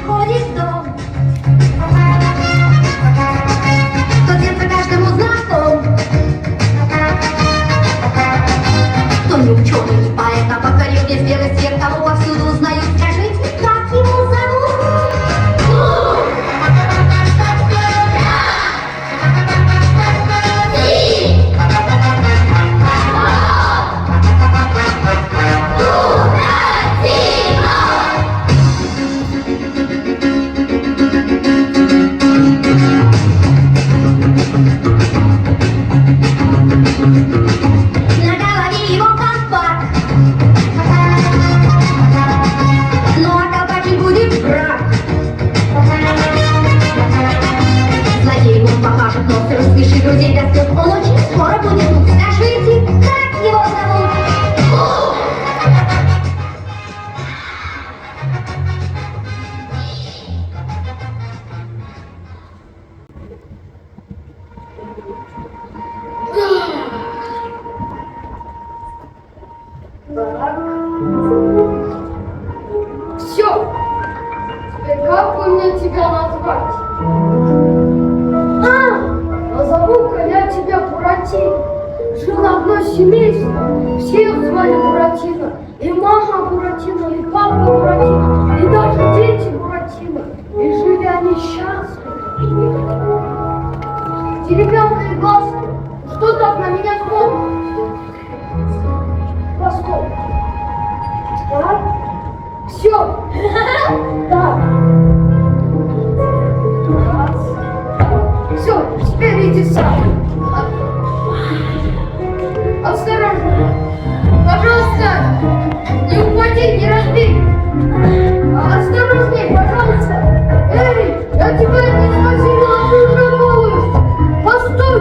обходит дом. Тот детство каждому знаком. Кто не ученый, не поэт, а покорил весь белый свет, кого повсюду узнают. Скажите, как его зовут? На голове его колпак, ну а колпак будет брак. Злодей ему покажет, но все спешит, друзей достает. Он очень скоро будет тут. Скажите, как его зовут? Все. Теперь как бы мне тебя назвать? Назову-ка я тебя Буратино. Жило одно семейство, все их звали Буратино. И мама Буратино, и папа Буратино, и даже дети Буратино. И жили они счастливы. Деревянные глазки, что так на меня смотрит? Глазков. Так? Все. Так. Все, теперь иди сам. Осторожно. Пожалуйста, не упади, не разбей. Осторожней, пожалуйста. Эй, я тебя не схватила, ты уже балуешь. Постой.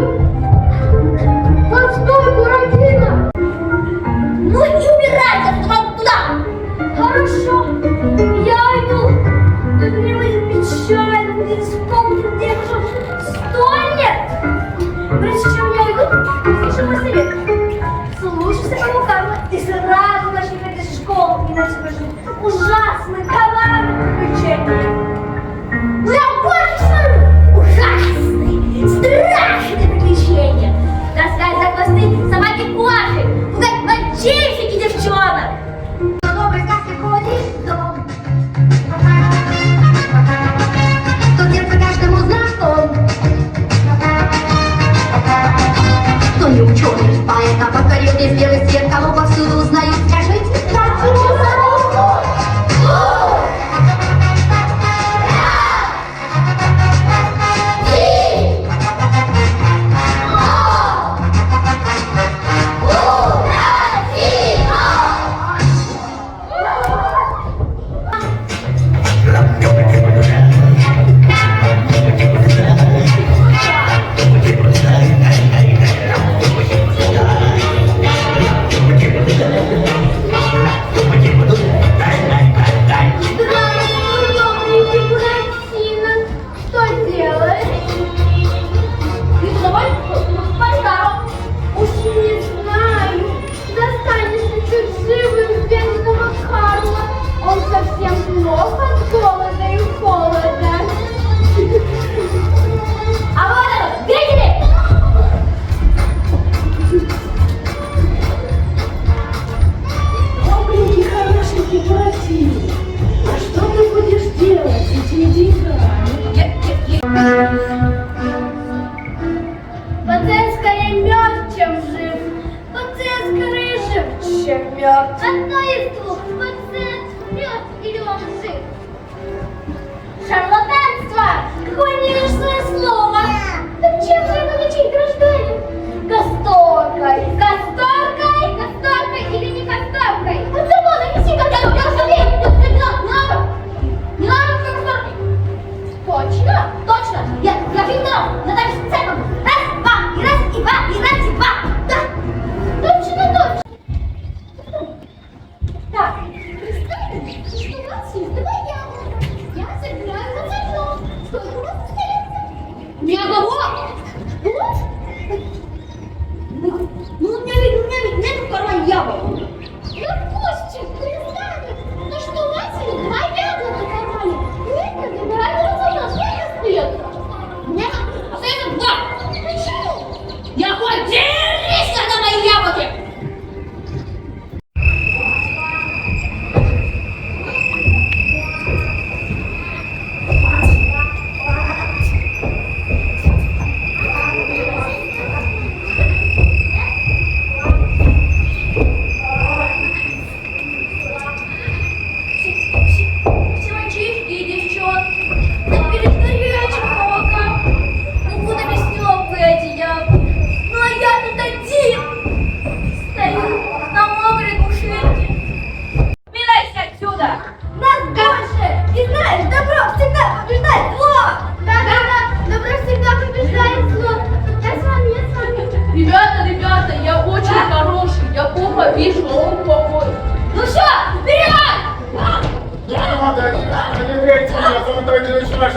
не верьте мне, золотой ключ ваш!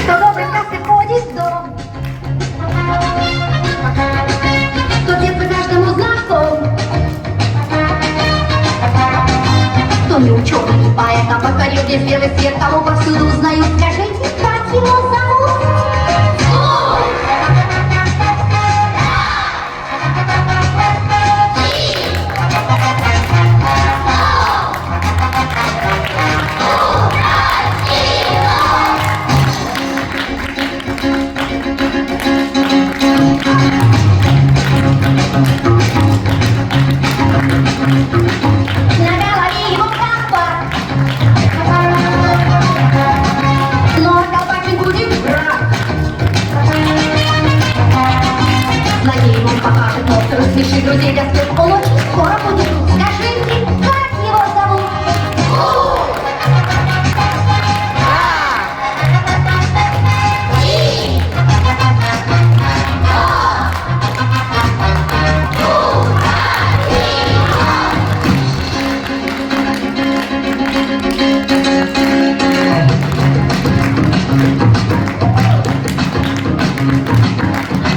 Кто добрый сказки входит в дом, кто детство каждому знаком, кто не ученый, не поэт, а покорил весь белый свет, кого повсюду узнают. Скажите, как его зовут? На голове его колпак, но колпак не будет брать. Злодей ему покажет, но рассмеши друзей до слез. Он очень скоро будет тут. Скажите, как его зовут?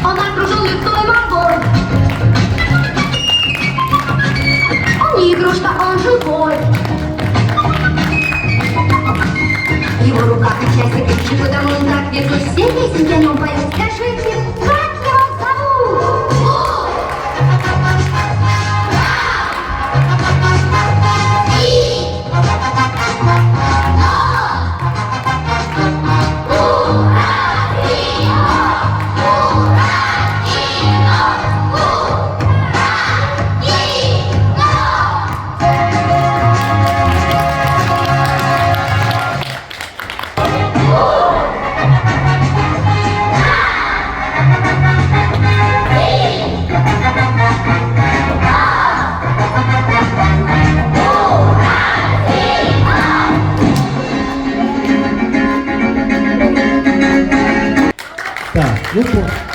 Он окружен лесной морской. Он не игрушка, он живой. В его руках и части пищи, потому он так везут. Все песенки о нем поют. Скажите, как его зовут? Так, ну что?